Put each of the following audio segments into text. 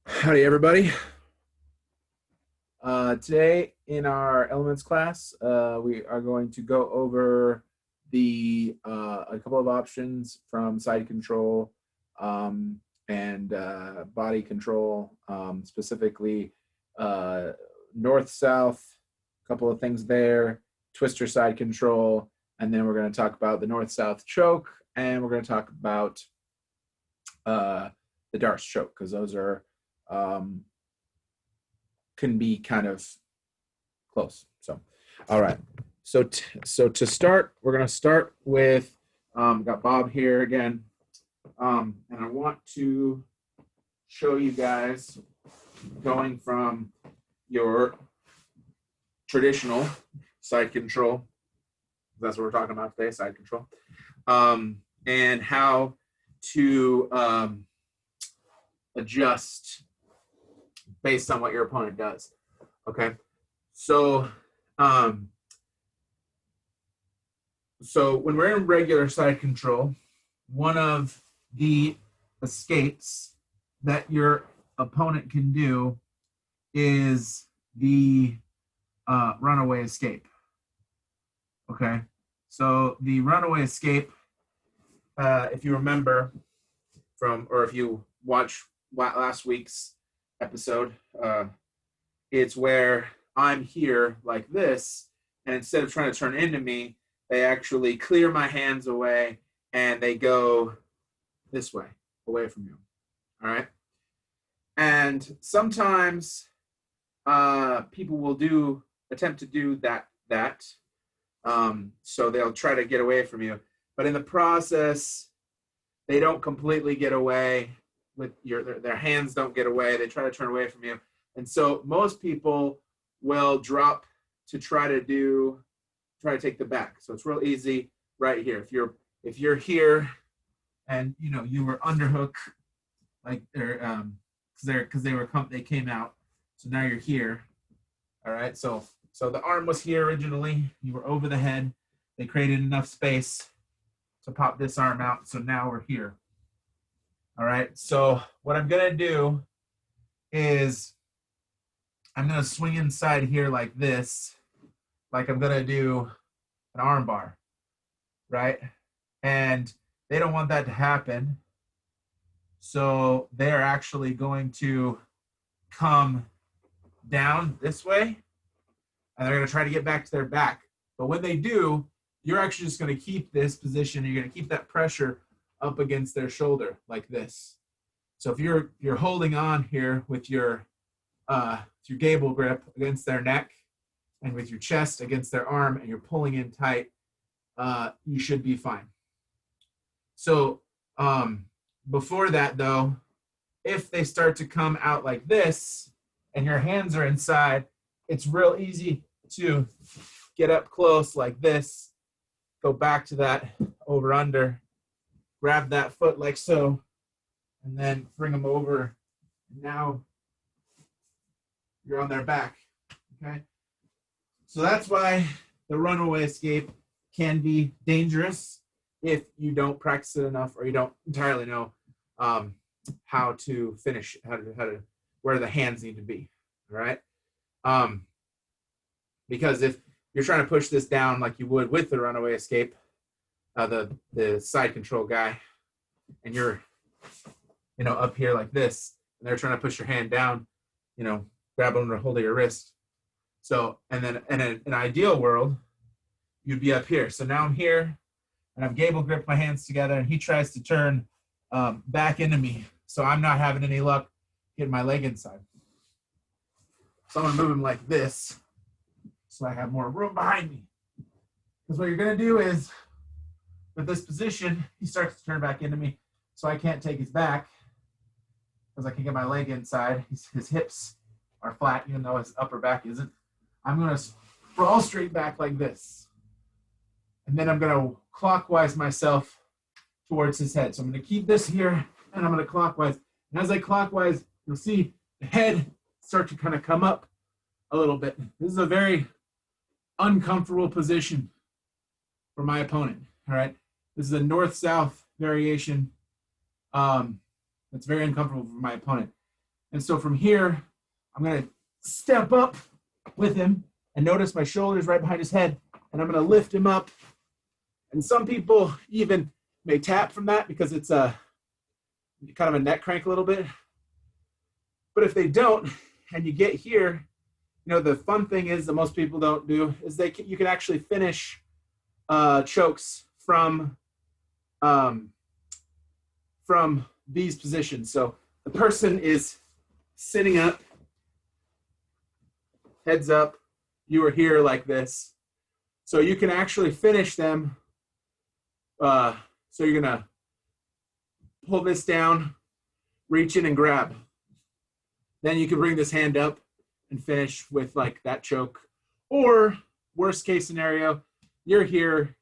Howdy, everybody. Today in our elements class, we are going to go over a couple of options from side control and body control, specifically north-south, a couple of things there, twister side control, and then we're going to talk about the north-south choke, and we're going to talk about the Darce choke, because those are um, can be kind of close. So, all right. So to start, we're going to start with got Bob here again, and I want to show you guys going from your traditional side control. That's what we're talking about today, side control, and how to adjust based on what your opponent does. Okay, so um, so when we're in regular side control, one of the escapes that your opponent can do is the runaway escape. Okay, so the runaway escape, if you remember or if you watch last week's episode, it's where I'm here like this, and instead of trying to turn into me, they actually clear my hands away and they go this way, away from you. All right. And sometimes people will attempt to do that. So they'll try to get away from you, but in the process, they don't completely get away with their hands don't get away. They try to turn away from you. And so most people will drop to try to take the back. So it's real easy right here. If you're here and you were underhook, like they came out. So now you're here. All right. So the arm was here originally. You were over the head. They created enough space to pop this arm out. So now we're here. All right. So what I'm going to do is I'm going to swing inside here like this, like I'm going to do an arm bar, right? And they don't want that to happen. So they're actually going to come down this way, and they're going to try to get back to their back. But when they do, you're actually just going to keep this position. You're going to keep that pressure up against their shoulder like this. So if you're holding on here with your gable grip against their neck and with your chest against their arm, and you're pulling in tight, you should be fine. So before that, though, if they start to come out like this and your hands are inside, it's real easy to get up close like this, go back to that over under, grab that foot like so, and then bring them over. Now you're on their back. Okay. So that's why the runaway escape can be dangerous if you don't practice it enough, or you don't entirely know how to finish, where the hands need to be. All right. Because if you're trying to push this down like you would with the runaway escape, the side control guy, and you're up here like this, and they're trying to push your hand down, grab them to hold of your wrist. So, and then in an ideal world, you'd be up here. So now I'm here, and I've gable gripped my hands together, and he tries to turn back into me. So I'm not having any luck getting my leg inside. So I'm going to move him like this so I have more room behind me. Because what you're going to do is, with this position, he starts to turn back into me, so I can't take his back because I can get my leg inside. His hips are flat, even though his upper back isn't. I'm going to sprawl straight back like this. And then I'm going to clockwise myself towards his head. So I'm going to keep this here, and I'm going to clockwise. And as I clockwise, you'll see the head start to kind of come up a little bit. This is a very uncomfortable position for my opponent. All right. This is a north-south variation. That's very uncomfortable for my opponent. And so from here, I'm going to step up with him and notice my shoulders right behind his head, and I'm going to lift him up. And some people even may tap from that because it's a kind of a neck crank a little bit. But if they don't, and you get here, you know, the fun thing is that most people don't do is you can actually finish chokes from these positions. So the person is sitting up, heads up, you are here like this. So you can actually finish them. So you're gonna pull this down, reach in and grab. Then you can bring this hand up and finish with like that choke. Or worst case scenario, you're here,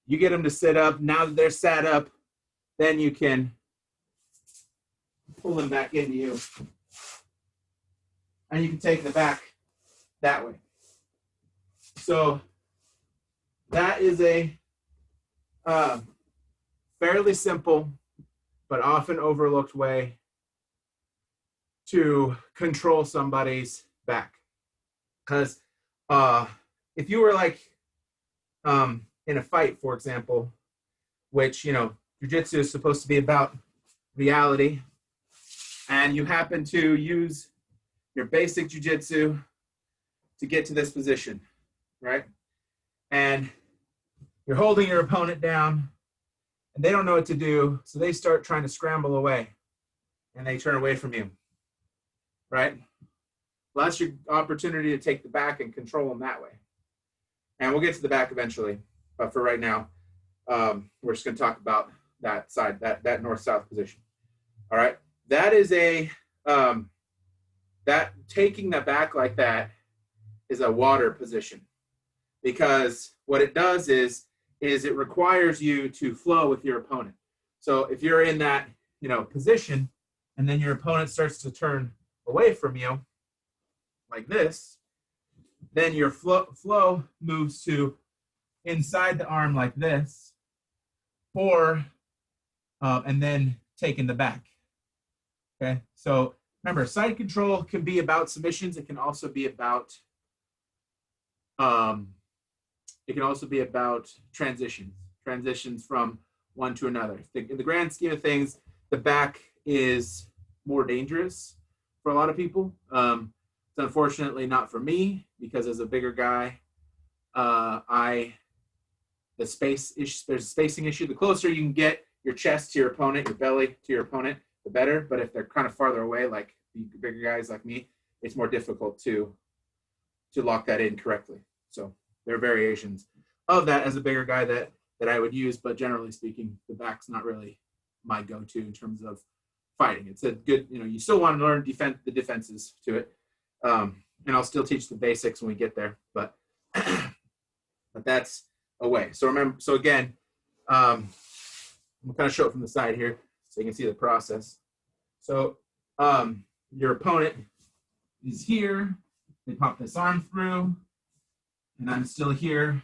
you get them to sit up. Now that they're sat up, then you can pull them back into you. And you can take the back that way. So that is a fairly simple but often overlooked way to control somebody's back. Because if you were like in a fight, for example, which, you know, jiu-jitsu is supposed to be about reality, and you happen to use your basic jiu-jitsu to get to this position, right? And you're holding your opponent down, and they don't know what to do, so they start trying to scramble away, and they turn away from you, right? Well, that's your opportunity to take the back and control them that way. And we'll get to the back eventually, but for right now, we're just going to talk about that side, that north-south position. All right, that is that taking the back like that is a water position, because what it does is it requires you to flow with your opponent. So if you're in that, you know, position, and then your opponent starts to turn away from you like this, then your flow moves to inside the arm like this, or and then taking the back. Okay, so remember, side control can be about submissions. It can also be about transitions from one to another. In the grand scheme of things, the back is more dangerous for a lot of people. It's unfortunately not for me, because as a bigger guy, there's a spacing issue. The closer you can get your chest to your opponent, your belly to your opponent, the better. But if they're kind of farther away, like the bigger guys like me, it's more difficult to lock that in correctly. So there are variations of that as a bigger guy that I would use, but generally speaking, the back's not really my go-to in terms of fighting. It's a good, you know, you still want to learn the defenses to it. And I'll still teach the basics when we get there, but that's a way. So remember, so again, I'm kind of show it from the side here so you can see the process. So your opponent is here, they pop this arm through, and I'm still here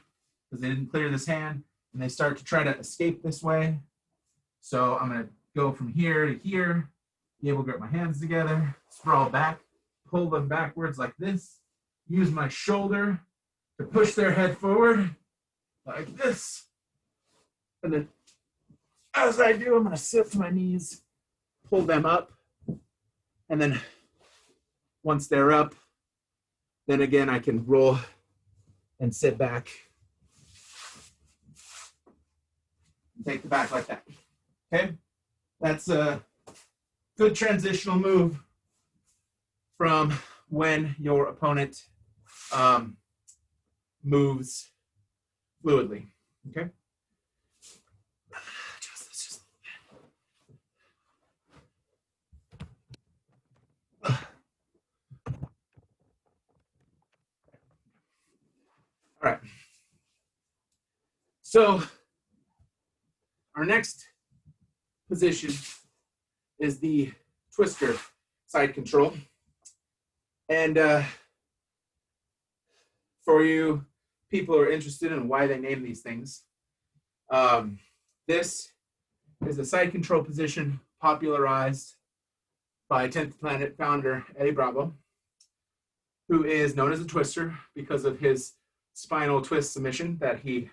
because they didn't clear this hand, and they start to try to escape this way. So I'm going to go from here to here, be able to grip my hands together, sprawl back, pull them backwards like this, use my shoulder to push their head forward like this. And then as I do, I'm going to sit to my knees, pull them up, and then once they're up, then again I can roll and sit back and take the back like that. Okay, that's a good transitional move from when your opponent moves fluidly. Okay. Adjust this just a little bit. All right. So our next position is the twister side control. And for you people who are interested in why they name these things, this is a side control position popularized by 10th Planet founder Eddie Bravo, who is known as a twister because of his spinal twist submission that he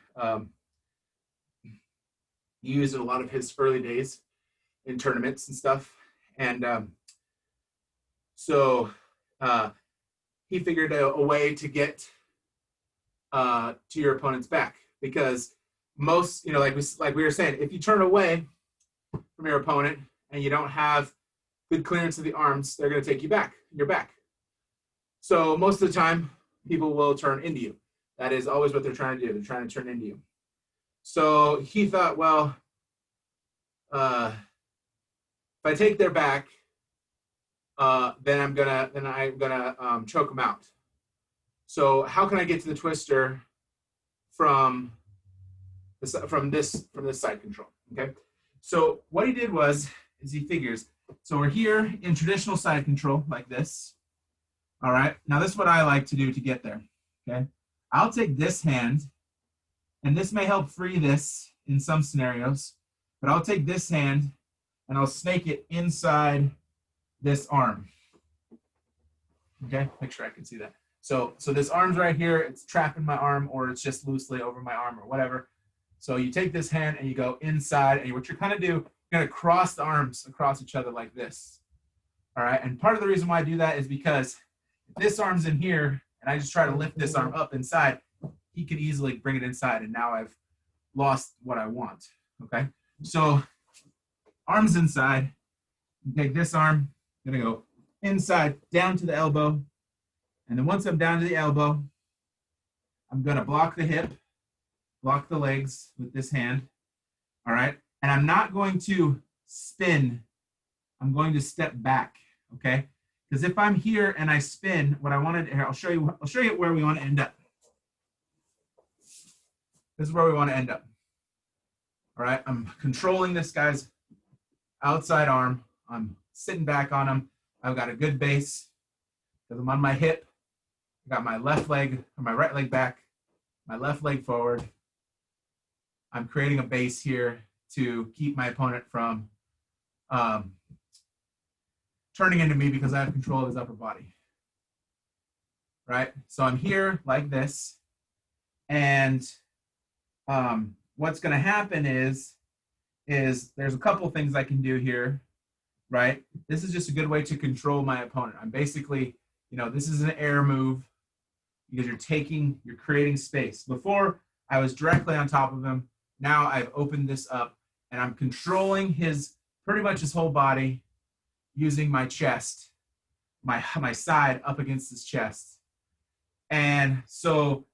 used in a lot of his early days in tournaments and stuff. And so he figured a way to get to your opponent's back, because most, like we were saying, if you turn away from your opponent and you don't have good clearance of the arms, they're going to take you back, your back. So most of the time, people will turn into you. That is always what they're trying to do. They're trying to turn into you. So he thought, well, if I take their back, then I'm gonna choke them out. So how can I get to the twister from this side control? Okay. So what he did is he figures. So we're here in traditional side control like this. All right. Now this is what I like to do to get there. Okay. I'll take this hand, and this may help free this in some scenarios, but I'll take this hand and I'll snake it inside this arm. Okay, make sure I can see that. So this arm's right here, it's trapping my arm, or it's just loosely over my arm or whatever. So you take this hand and you go inside, and what you're kind of do, you're gonna cross the arms across each other like this. All right, and part of the reason why I do that is because if this arm's in here and I just try to lift this arm up inside, he could easily bring it inside, and now I've lost what I want. Okay, so arms inside, you take this arm, I'm gonna go inside down to the elbow, and then once I'm down to the elbow, I'm gonna block the hip, block the legs with this hand. All right, and I'm not going to spin, I'm going to step back. Okay, because if I'm here and I spin, what I wanted here, I'll show you where we want to end up. This is where we want to end up. All right, I'm controlling this guy's outside arm. I'm sitting back on him. I've got a good base because I'm on my hip. I got my left leg or my right leg back, my left leg forward. I'm creating a base here to keep my opponent from turning into me because I have control of his upper body. Right? So I'm here like this, and what's going to happen is there's a couple things I can do here, right? This is just a good way to control my opponent. I'm basically, this is an air move because you're creating space. Before, I was directly on top of him. Now I've opened this up, and I'm controlling pretty much his whole body using my chest, my side up against his chest. And so,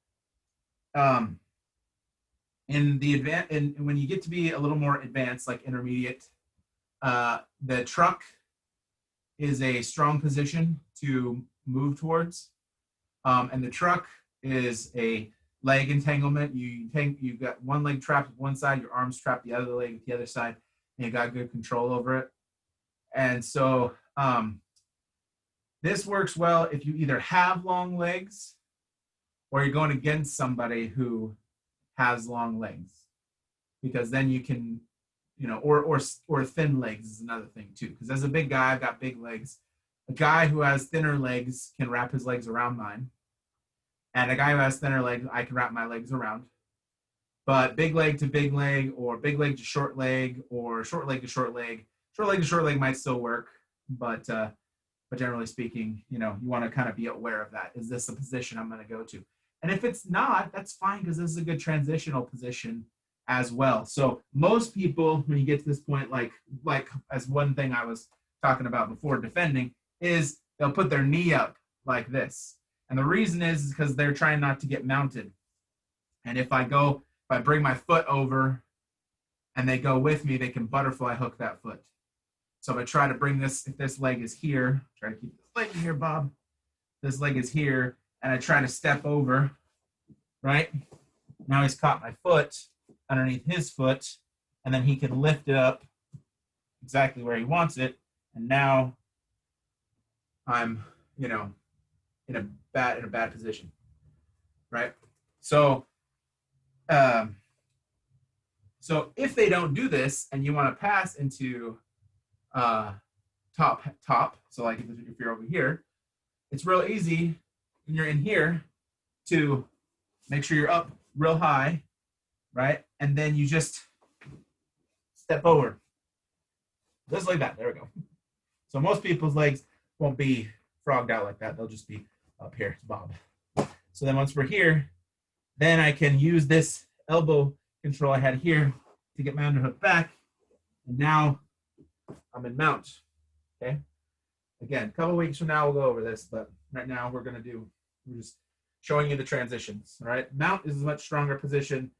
when you get to be a little more advanced, like intermediate, the truck is a strong position to move towards, and the truck is a leg entanglement. You got one leg trapped with one side, your arms trapped the other leg with the other side, and you got good control over it. And so this works well if you either have long legs or you're going against somebody who has long legs, because then you can, or thin legs is another thing too. Because as a big guy, I've got big legs. A guy who has thinner legs can wrap his legs around mine, and a guy who has thinner legs, I can wrap my legs around. But big leg to big leg, or big leg to short leg, or short leg to short leg might still work, but generally speaking, you want to kind of be aware of that. Is this a position I'm going to go to? And if it's not, that's fine, because this is a good transitional position as well. So most people, when you get to this point, like as one thing I was talking about before defending, is they'll put their knee up like this. And the reason is because they're trying not to get mounted. And if I bring my foot over and they go with me, they can butterfly hook that foot. So if I try to bring this, if this leg is here, try to keep this leg here, Bob. This leg is here, and I try to step over, right? Now he's caught my foot underneath his foot, and then he can lift it up exactly where he wants it. And now I'm, in a bad position, right? So, so if they don't do this and you want to pass into top. So like if you're over here, it's real easy when you're in here to make sure you're up real high, right? And then you just step over. Just like that. There we go. So most people's legs won't be frogged out like that. They'll just be up here, bob. So then once we're here, then I can use this elbow control I had here to get my underhook back. And now I'm in mount, okay? Again, a couple weeks from now, we'll go over this, but right now we're just showing you the transitions, all right? Mount is a much stronger position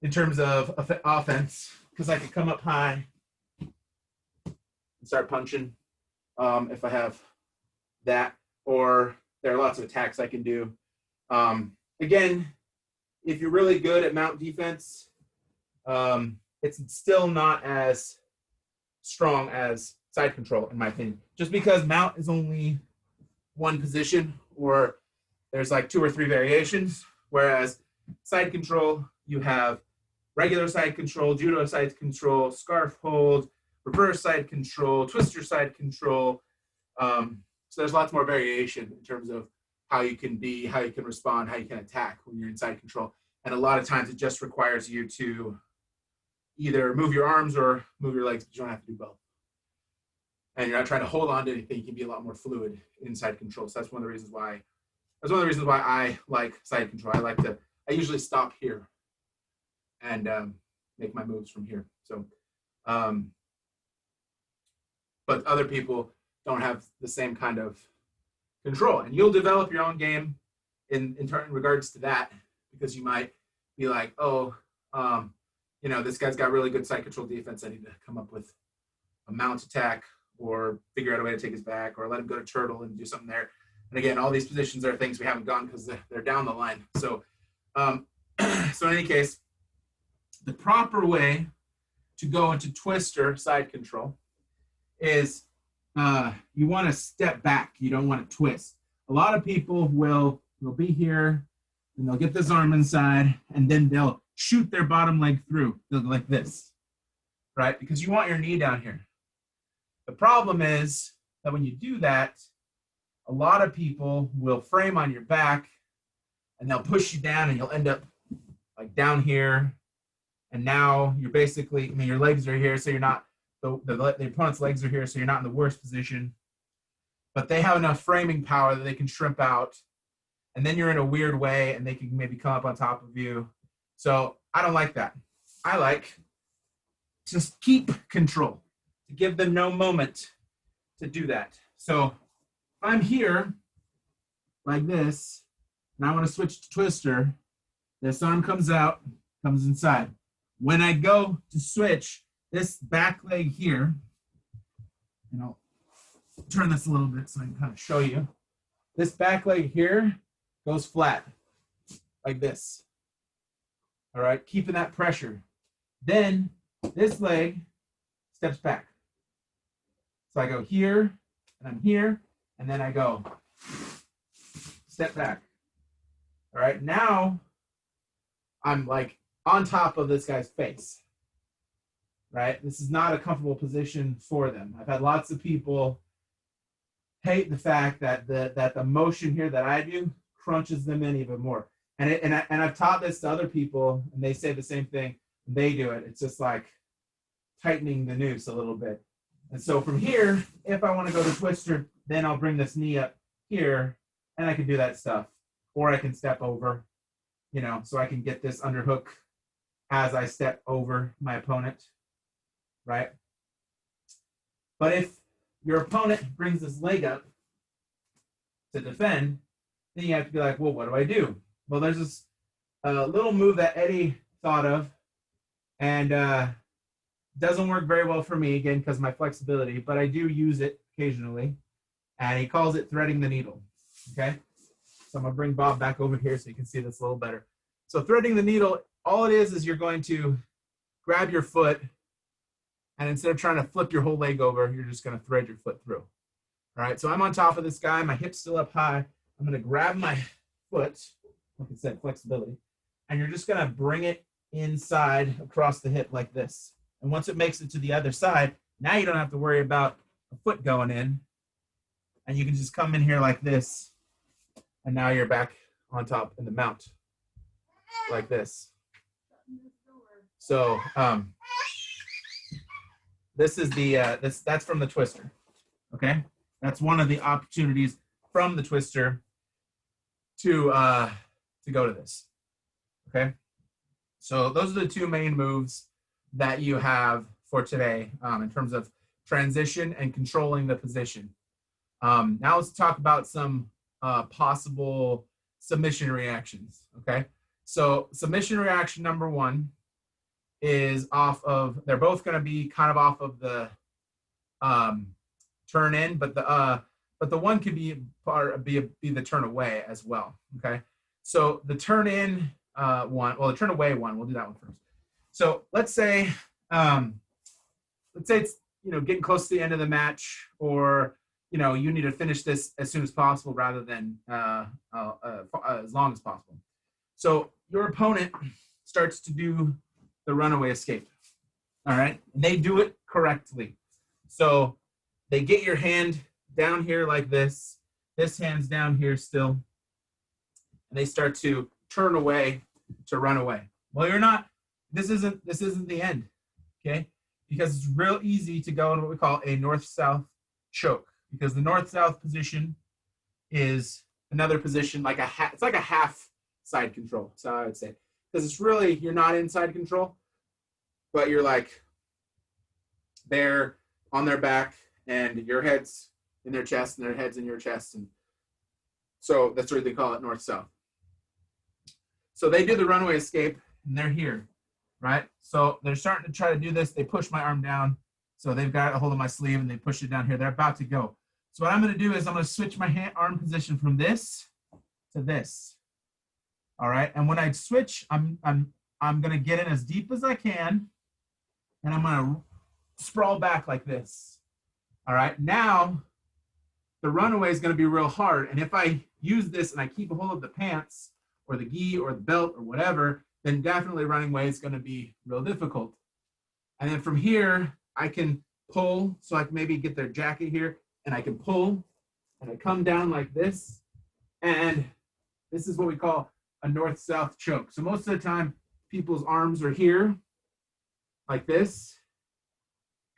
in terms of offense because I can come up high and start punching if I have that, or there are lots of attacks I can do. Again, if you're really good at mount defense, it's still not as strong as side control, in my opinion. Just because mount is only one position, or there's like 2 or 3 variations, whereas side control, you have regular side control, judo side control, scarf hold, reverse side control, twister side control. So there's lots more variation in terms of how you can be, how you can respond, how you can attack when you're in side control. And a lot of times it just requires you to either move your arms or move your legs, but you don't have to do both. And you're not trying to hold on to anything. You can be a lot more fluid in side control. So that's one of the reasons why I like side control. I usually stop here and make my moves from here. So, but other people don't have the same kind of control, and you'll develop your own game in regards to that, because you might be like, oh, this guy's got really good side control defense. I need to come up with a mount attack, or figure out a way to take his back, or let him go to turtle and do something there. And again, all these positions are things we haven't gone because they're down the line. So, so in any case, the proper way to go into twister side control is you want to step back. You don't want to twist. A lot of people will be here, and they'll get this arm inside, and then they'll shoot their bottom leg through. They'll go like this, right? Because you want your knee down here. The problem is that when you do that, a lot of people will frame on your back, and they'll push you down, and you'll end up like down here. And now you're basically, your legs are here, so you're not, the opponent's legs are here, so you're not in the worst position. But they have enough framing power that they can shrimp out, and then you're in a weird way, and they can maybe come up on top of you. So I don't like that. I like to keep control, to give them no moment to do that. So if I'm here like this, and I want to switch to twister, this arm comes out, comes inside. When I go to switch, this back leg here, and I'll turn this a little bit so I can kind of show you. This back leg here goes flat, like this. All right, keeping that pressure. Then this leg steps back. So I go here, and I'm here, and then I go step back. All right, now I'm like on top of this guy's face, right? This is not a comfortable position for them. I've had lots of people hate the fact that the motion here that I do crunches them in even more. And I've taught this to other people, and they say the same thing. They do it. It's just like tightening the noose a little bit. And so from here, if I want to go to twister, then I'll bring this knee up here, and I can do that stuff. Or I can step over, so I can get this underhook as I step over my opponent, right? But if your opponent brings this leg up to defend, then you have to be like, well, what do I do? Well, there's this little move that Eddie thought of, and doesn't work very well for me, again, because of my flexibility, but I do use it occasionally, and he calls it threading the needle, okay? So I'm going to bring Bob back over here so you can see this a little better. So threading the needle, all it is you're going to grab your foot, and instead of trying to flip your whole leg over, you're just going to thread your foot through. All right, so I'm on top of this guy. My hip's still up high. I'm going to grab my foot, like I said, flexibility, and you're just going to bring it inside across the hip like this. And once it makes it to the other side, now you don't have to worry about a foot going in, and you can just come in here like this, and now you're back on top in the mount, like this. So this is the that's from the twister. Okay, that's one of the opportunities from the twister to go to this. Okay, so those are the two main moves that you have for today in terms of transition and controlling the position. Now let's talk about some possible submission reactions. Okay, so submission reaction number one is off of, they're both going to be kind of off of the turn in, but the one could be the turn away as well. Okay, so the turn in one, well, the turn away one, we'll do that one first. So let's say it's, you know, getting close to the end of the match, or you know, you need to finish this as soon as possible rather than as long as possible. So your opponent starts to do the runaway escape. All right, and they do it correctly. So they get your hand down here like this. This hand's down here still, and they start to turn away to run away. Well, you're not. This isn't the end, okay? Because it's real easy to go in what we call a north-south choke, because the north-south position is another position like it's like a half side control. So I would say, because it's really, you're not inside control, but you're like they're on their back and your head's in their chest and their head's in your chest, and so that's what they call it, north-south. So they do the runaway escape and they're here, right? So they're starting to try to do this. They push my arm down. So they've got a hold of my sleeve and they push it down here. They're about to go. So what I'm going to do is I'm going to switch my arm position from this to this. All right. And when I switch, I'm going to get in as deep as I can, and I'm going to sprawl back like this. All right. Now the runaway is going to be real hard. And if I use this and I keep a hold of the pants or the gi or the belt or whatever, then definitely running away is going to be real difficult. And then from here, I can pull, so I can maybe get their jacket here, and I can pull, and I come down like this, and this is what we call a north-south choke. So most of the time, people's arms are here, like this,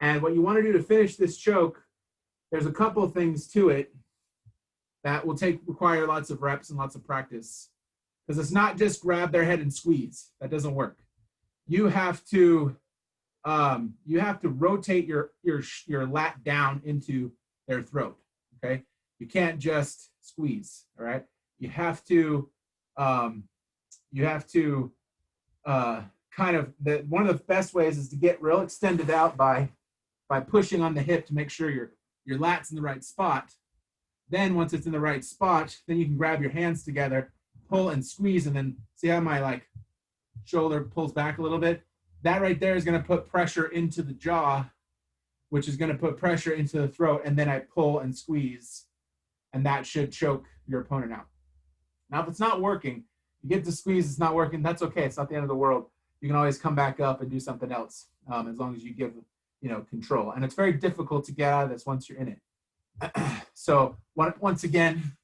and what you want to do to finish this choke, there's a couple of things to it that will require lots of reps and lots of practice, because it's not just grab their head and squeeze. That doesn't work. You have to rotate your lat down into their throat. Okay, you can't just squeeze. All right, you have to kind of, one of the best ways is to get real extended out by pushing on the hip to make sure your lat's in the right spot. Then once it's in the right spot, then you can grab your hands together, pull and squeeze, and then see how my shoulder pulls back a little bit. That right there is going to put pressure into the jaw, which is going to put pressure into the throat, and then I pull and squeeze, and that should choke your opponent out. Now, if it's not working, you get to squeeze, it's not working, that's okay. It's not the end of the world. You can always come back up and do something else, as long as you give control. And it's very difficult to get out of this once you're in it. So once again,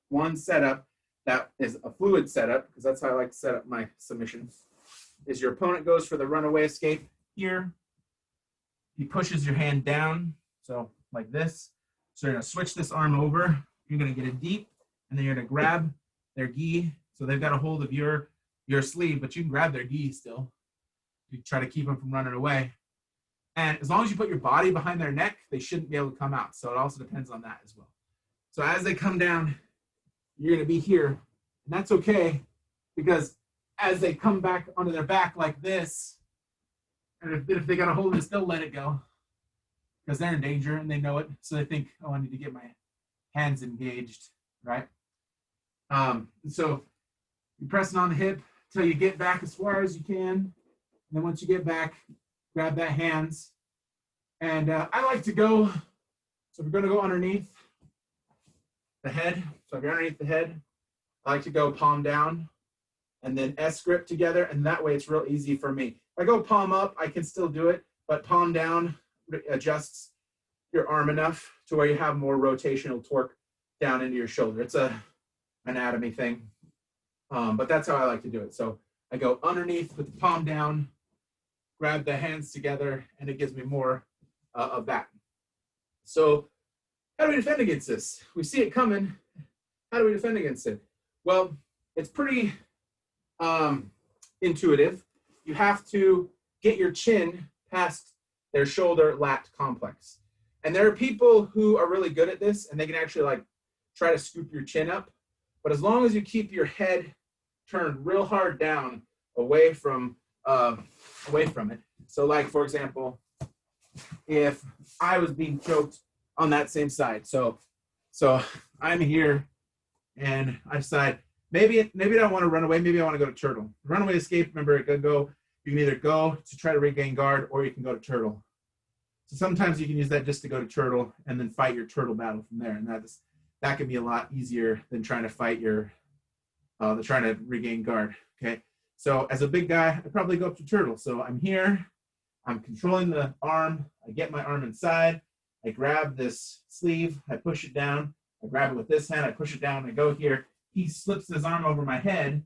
one setup that is a fluid setup, because that's how I like to set up my submissions, is your opponent goes for the runaway escape here. He pushes your hand down, so like this. So you're going to switch this arm over. You're going to get it deep, and then you're going to grab their gi. So they've got a hold of your sleeve, but you can grab their gi still. You try to keep them from running away. And as long as you put your body behind their neck, they shouldn't be able to come out. So it also depends on that as well. So as they come down, you're going to be here. And that's okay, because as they come back onto their back like this, and if they got a hold of this, they'll let it go, because they're in danger and they know it. So they think, oh, I need to get my hands engaged, right? So you're pressing on the hip until you get back as far as you can. And then once you get back, grab that hands. And I like to go, so we're going to go underneath the head. So if you're underneath the head, I like to go palm down and then S grip together. And that way it's real easy for me. I go palm up, I can still do it, but palm down adjusts your arm enough to where you have more rotational torque down into your shoulder. It's a anatomy thing, but that's how I like to do it. So I go underneath with the palm down, grab the hands together, and it gives me more of that. So how do we defend against this? We see it coming. How do we defend against it? Well, it's pretty intuitive. You have to get your chin past their shoulder lat complex. And there are people who are really good at this, and they can actually like try to scoop your chin up. But as long as you keep your head turned real hard down away from it. So like, for example, if I was being choked on that same side. So I'm here and I decide, maybe I don't want to run away. Maybe I want to go to turtle. Runaway escape, remember, you can either go to try to regain guard or you can go to turtle. So sometimes you can use that just to go to turtle and then fight your turtle battle from there. And that can be a lot easier than trying to fight trying to regain guard, okay? So as a big guy, I probably go up to turtle. So I'm here, I'm controlling the arm, I get my arm inside, I grab this sleeve, I push it down, I grab it with this hand, I push it down, I go here, he slips his arm over my head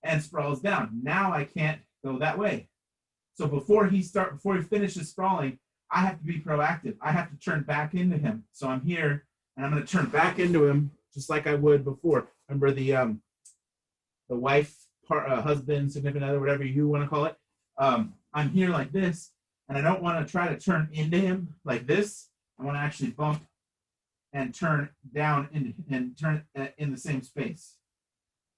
and sprawls down. Now I can't go that way. So before he finishes sprawling, I have to be proactive. I have to turn back into him. So I'm here and I'm going to turn back into him just like I would before. Remember the wife, husband, significant other, whatever you want to call it. I'm here like this, and I don't want to try to turn into him like this. I want to actually bump and turn down and turn in the same space.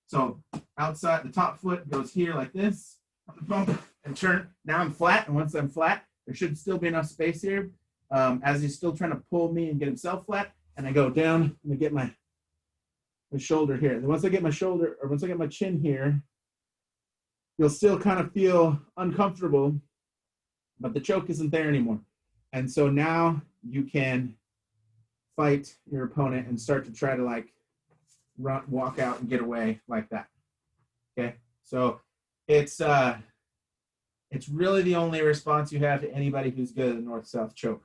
So outside, the top foot goes here like this. Bump and turn. Now I'm flat, and once I'm flat, there should still be enough space here as he's still trying to pull me and get himself flat. And I go down and I get my shoulder here. And once I get my chin here, you'll still kind of feel uncomfortable, but the choke isn't there anymore. And so now you can fight your opponent and start to try to like walk out and get away like that. Okay, so it's really the only response you have to anybody who's good at a north-south choke.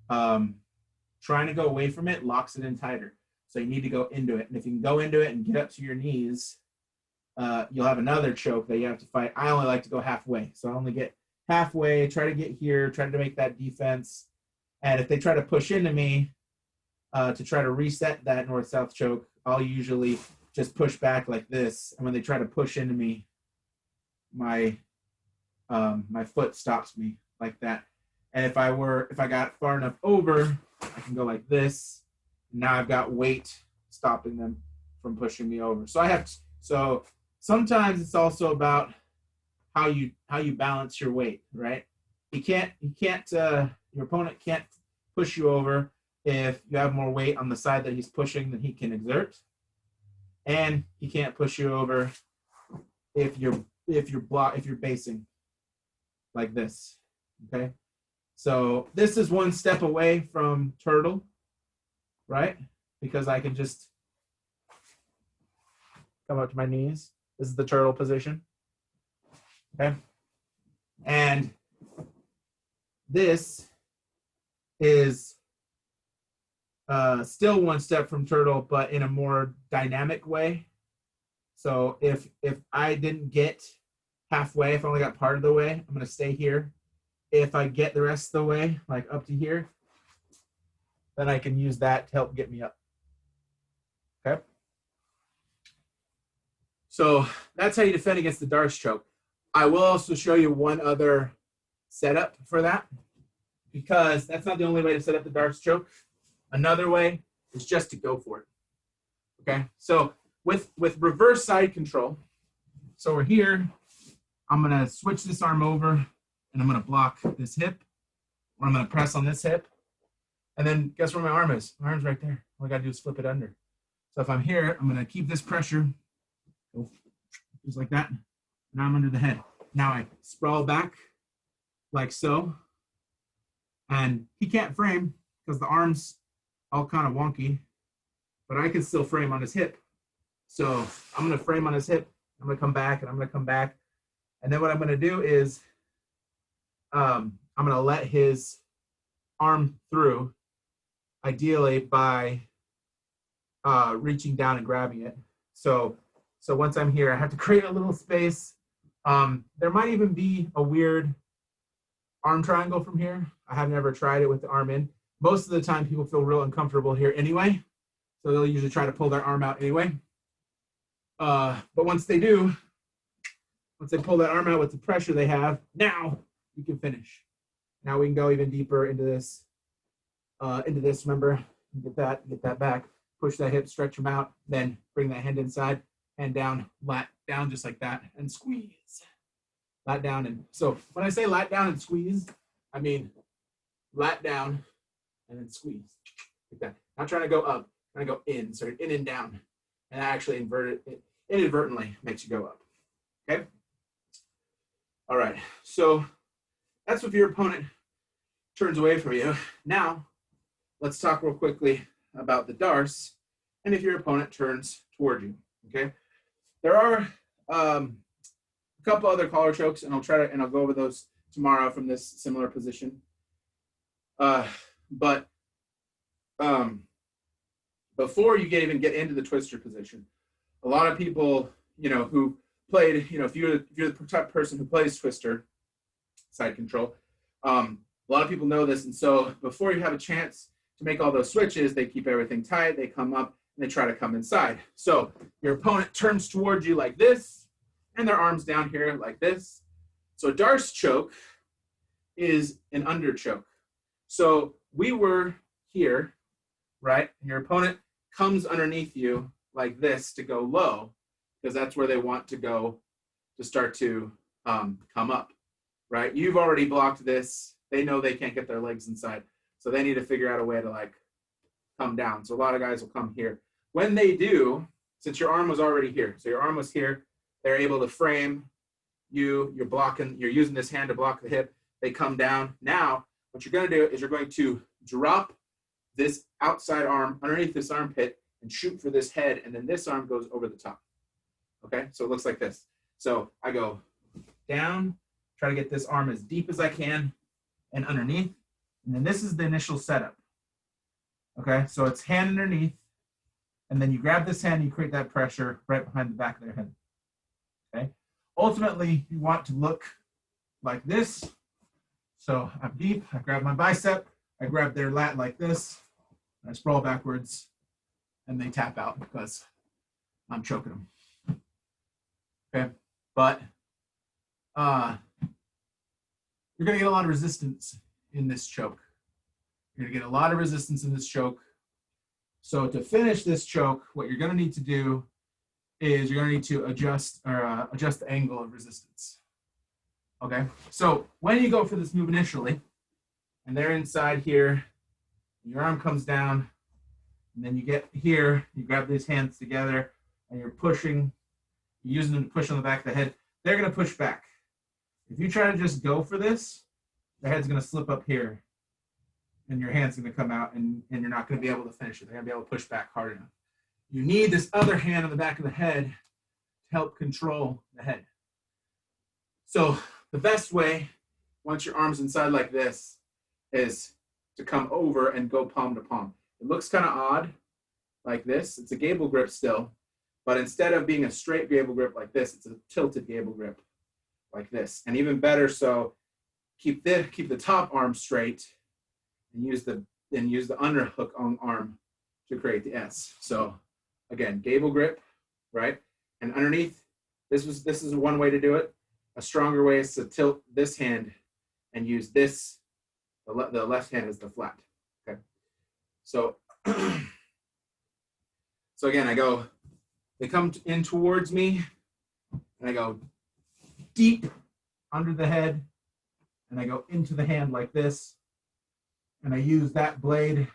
Trying to go away from it locks it in tighter. So you need to go into it. And if you can go into it and get up to your knees, you'll have another choke that you have to fight. I only like to go halfway. So I only get halfway, try to get here, try to make that defense. And if they try to push into me to try to reset that north-south choke, I'll usually just push back like this. And when they try to push into me, my foot stops me like that. And if I got far enough over, I can go like this. Now I've got weight stopping them from pushing me over. So sometimes it's also about how you balance your weight, right? Your opponent can't push you over if you have more weight on the side that he's pushing than he can exert. And he can't push you over if you're basing like this, okay? So this is one step away from turtle, right? Because I can just come up to my knees. This is the turtle position, okay? And this is still one step from turtle, but in a more dynamic way. So if I didn't get halfway, if I only got part of the way, I'm going to stay here. If I get the rest of the way, like up to here, then I can use that to help get me up. Okay? So that's how you defend against the Darce choke. I will also show you one other setup for that, because that's not the only way to set up the Darce choke. Another way is just to go for it. Okay? So with reverse side control, so we're here, I'm going to switch this arm over, and I'm going to block this hip, or I'm going to press on this hip. And then guess where my arm is? My arm's right there. All I got to do is flip it under. So if I'm here, I'm going to keep this pressure, just like that. Now I'm under the head. Now I sprawl back like so. And he can't frame because the arm's all kind of wonky, but I can still frame on his hip. So I'm going to frame on his hip. I'm going to come back, and I'm going to come back. And then what I'm going to do is I'm gonna let his arm through, ideally by reaching down and grabbing it. So once I'm here, I have to create a little space. There might even be a weird arm triangle from here. I have never tried it with the arm in. Most of the time, people feel real uncomfortable here anyway, so they'll usually try to pull their arm out anyway. But once they do, once they pull that arm out with the pressure they have, now we can finish. Now we can go even deeper into this. Remember, get that back, push that hip, stretch them out, then bring that hand inside, hand down, lat down just like that, and squeeze. Lat down. And so when I say lat down and squeeze, I mean lat down and then squeeze. Like that. Not trying to go up, trying to go in. So in and down. And I actually it inadvertently makes you go up. Okay? All right. So that's if your opponent turns away from you. Now, let's talk real quickly about the Darce and if your opponent turns toward you. Okay? There are a couple other collar chokes, and I'll go over those tomorrow from this similar position. But before you even get into the twister position, a lot of people, who played, if you're the type of person who plays twister, side control, a lot of people know this, and so before you have a chance to make all those switches, they keep everything tight, they come up, and they try to come inside. So your opponent turns towards you like this, and their arms down here like this. So a Darce choke is an under choke. So we were here, right? And your opponent comes underneath you like this to go low, because that's where they want to go to start to come up, right? You've already blocked this. They know they can't get their legs inside. So they need to figure out a way to come down. So a lot of guys will come here. When they do, since your arm was already here, so your arm was here, they're able to frame you, you're using this hand to block the hip, they come down. Now, what you're gonna do is you're going to drop this outside arm underneath this armpit and shoot for this head, and then this arm goes over the top. Okay, so it looks like this. So I go down, try to get this arm as deep as I can and underneath, and then this is the initial setup. Okay, so it's hand underneath, and then you grab this hand and you create that pressure right behind the back of their head. Okay, ultimately you want to look like this. So I'm deep, I grab my bicep, I grab their lat like this, and I sprawl backwards, and they tap out because I'm choking them. Okay, but you're gonna get a lot of resistance in this choke. You're gonna get a lot of resistance in this choke. So to finish this choke, what you're gonna need to do is you're gonna need to adjust the angle of resistance. Okay, so when you go for this move initially, and they're inside here, your arm comes down, and then you get here, you grab these hands together, and you're pushing, you're using them to push on the back of the head, they're gonna push back. If you try to just go for this, their head's gonna slip up here, and your hand's gonna come out, and you're not gonna be able to finish it. They're gonna be able to push back hard enough. You need this other hand on the back of the head to help control the head. So the best way, once your arm's inside like this, is to come over and go palm to palm. It looks kind of odd like this. It's a gable grip still, but instead of being a straight gable grip like this, it's a tilted gable grip like this. And even better, so keep the top arm straight and use the underhook on arm to create the S. So again, gable grip, right? And underneath, this is one way to do it. A stronger way is to tilt this hand and use this. The left hand is the flat. Okay. So so again, they come in towards me, and I go deep under the head, and I go into the hand like this, and I use that blade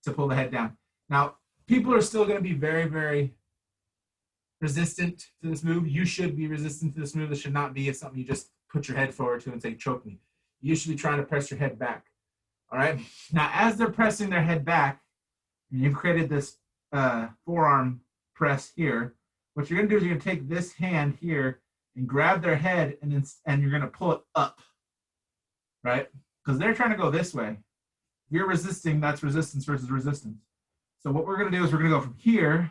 to pull the head down. Now, people are still going to be very, very resistant to this move. You should be resistant to this move. This should not be something you just put your head forward to and say, choke me. You should be trying to press your head back. All right. Now, as they're pressing their head back, and you've created this forearm press here, what you're going to do is you're going to take this hand here and grab their head, and you're going to pull it up. right? Because they're trying to go this way. If you're resisting, that's resistance versus resistance. So what we're going to do is we're going to go from here,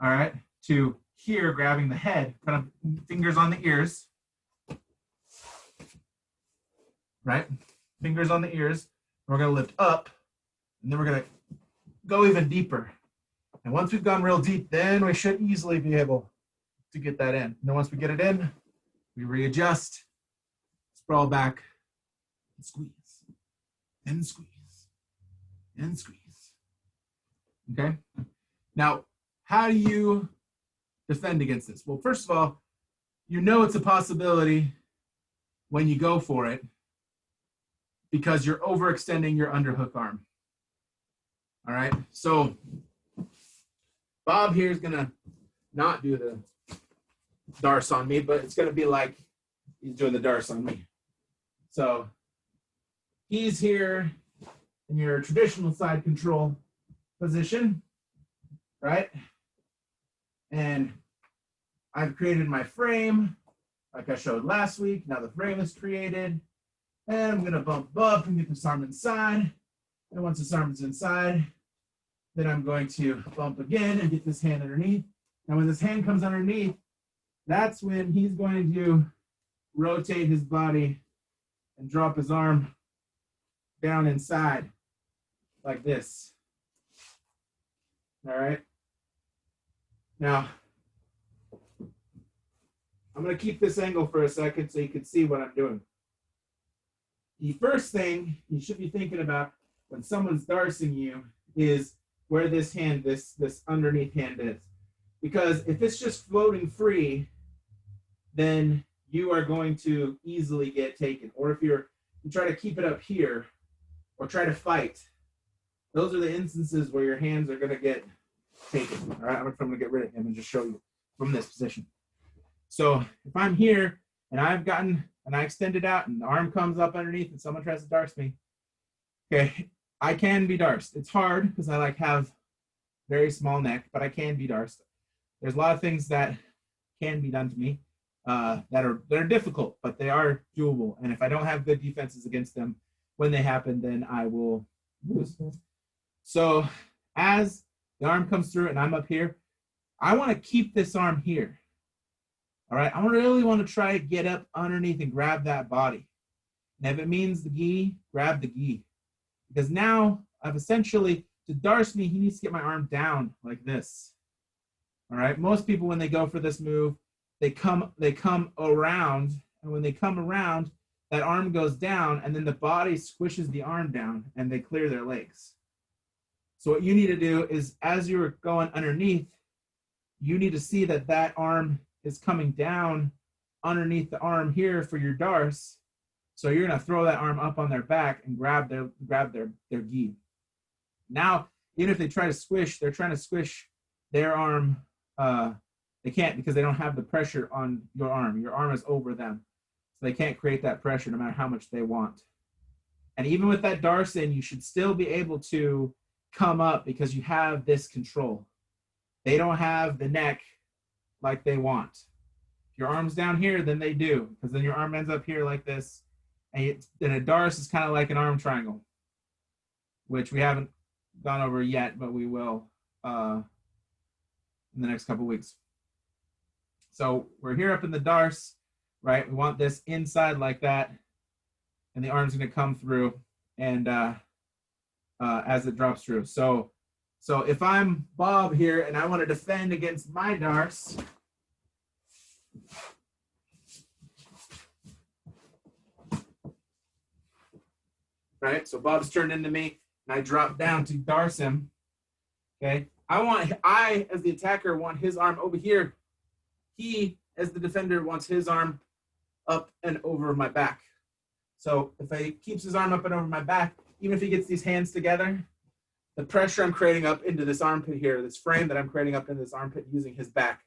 all right, to here, grabbing the head, kind of fingers on the ears, right? Fingers on the ears. We're going to lift up, and then we're going to go even deeper. And once we've gone real deep, then we should easily be able to get that in. And then once we get it in, we readjust, sprawl back, and squeeze, and squeeze, and squeeze. Okay? Now, how do you defend against this? Well, first of all, you know it's a possibility when you go for it because you're overextending your underhook arm. All right? So Bob here is going to not do the Darce on me, but it's going to be like he's doing the Darce on me. So he's here in your traditional side control position, right? And I've created my frame like I showed last week. Now the frame is created. And I'm going to bump up and get this arm inside. And once this arm is inside, then I'm going to bump again and get this hand underneath. And when this hand comes underneath, that's when he's going to rotate his body and drop his arm down inside like this. All right. Now, I'm going to keep this angle for a second so you can see what I'm doing. The first thing you should be thinking about when someone's darcing you is where this hand, this underneath hand is. Because if it's just floating free, then you are going to easily get taken. Or if you try to keep it up here or try to fight, those are the instances where your hands are going to get taken. All right, I'm going to get rid of him and just show you from this position. So if I'm here and I extend it out and the arm comes up underneath and someone tries to darce me, okay, I can be darced. It's hard because I have very small neck, but I can be darced. There's a lot of things that can be done to me that are difficult, but they are doable. And if I don't have good defenses against them when they happen, then I will lose. So as the arm comes through and I'm up here, I want to keep this arm here. All right, I really want to try to get up underneath and grab that body. And if it means the gi, grab the gi. Because now I've essentially, to darce me, he needs to get my arm down like this. All right, most people when they go for this move, they come around, and when they come around, that arm goes down, and then the body squishes the arm down, and they clear their legs. So what you need to do is, as you're going underneath, you need to see that that arm is coming down underneath the arm here for your darce. So you're going to throw that arm up on their back and grab their gi. Now, even if they try to squish, they're trying to squish their arm. They can't because they don't have the pressure on your arm. Your arm is over them. So they can't create that pressure no matter how much they want. And even with that darce in, you should still be able to come up because you have this control. They don't have the neck like they want. If your arm's down here, then they do, because then your arm ends up here like this. And a darce is kind of like an arm triangle, which we haven't gone over yet, but we will in the next couple weeks. So we're here up in the darce, right? We want this inside like that, and the arm's going to come through and as it drops through. So if I'm Bob here and I want to defend against my darce, right? So Bob's turned into me, and I drop down to darce him. Okay, I as the attacker want his arm over here. He, as the defender, wants his arm up and over my back. So if he keeps his arm up and over my back, even if he gets these hands together, the pressure I'm creating up into this armpit here, this frame that I'm creating up into this armpit using his back,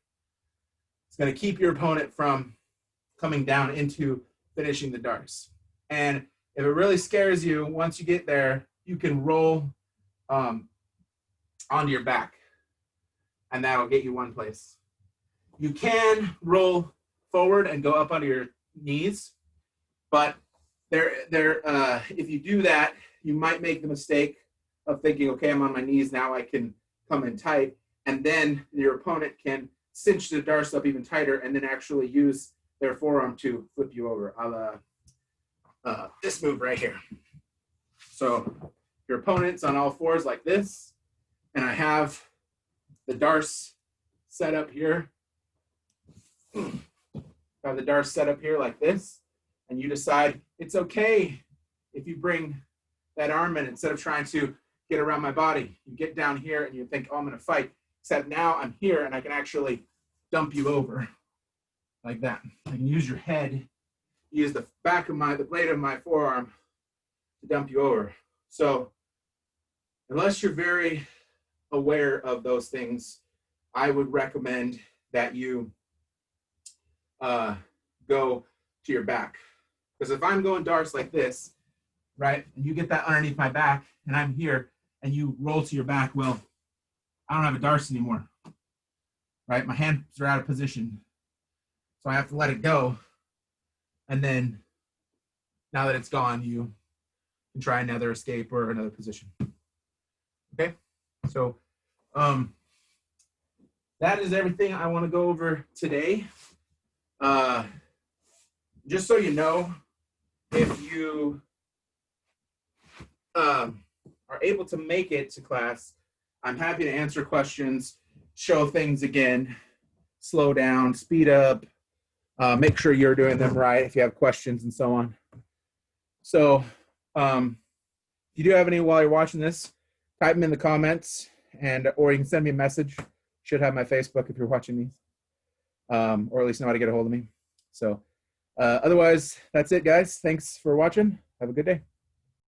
it's going to keep your opponent from coming down into finishing the darce. And if it really scares you, once you get there, you can roll onto your back, and that'll get you one place. You can roll forward and go up onto your knees, but if you do that, you might make the mistake of thinking, okay, I'm on my knees, now I can come in tight. And then your opponent can cinch the darce up even tighter and then actually use their forearm to flip you over, a la this move right here. So your opponent's on all fours like this, and I have the darce set up here. Have the darce set up here like this, and you decide it's okay if you bring that arm in instead of trying to get around my body. You get down here and you think, oh, I'm going to fight. Except now I'm here and I can actually dump you over like that. I can use your head, use the blade of my forearm to dump you over. So unless you're very aware of those things, I would recommend that you go to your back. Because if I'm going darce like this, right, and you get that underneath my back, and I'm here, and you roll to your back, well, I don't have a darce anymore, right? My hands are out of position. So I have to let it go. And then now that it's gone, you can try another escape or another position. Okay? So that is everything I want to go over today. Just so you know, if you are able to make it to class, I'm happy to answer questions, show things again, slow down, speed up, make sure you're doing them right if you have questions and so on. So if you do have any while you're watching this, type them in the comments, or you can send me a message. Should have my Facebook if you're watching these, or at least know how to get a hold of me. So otherwise, that's it, guys. Thanks for watching. Have a good day.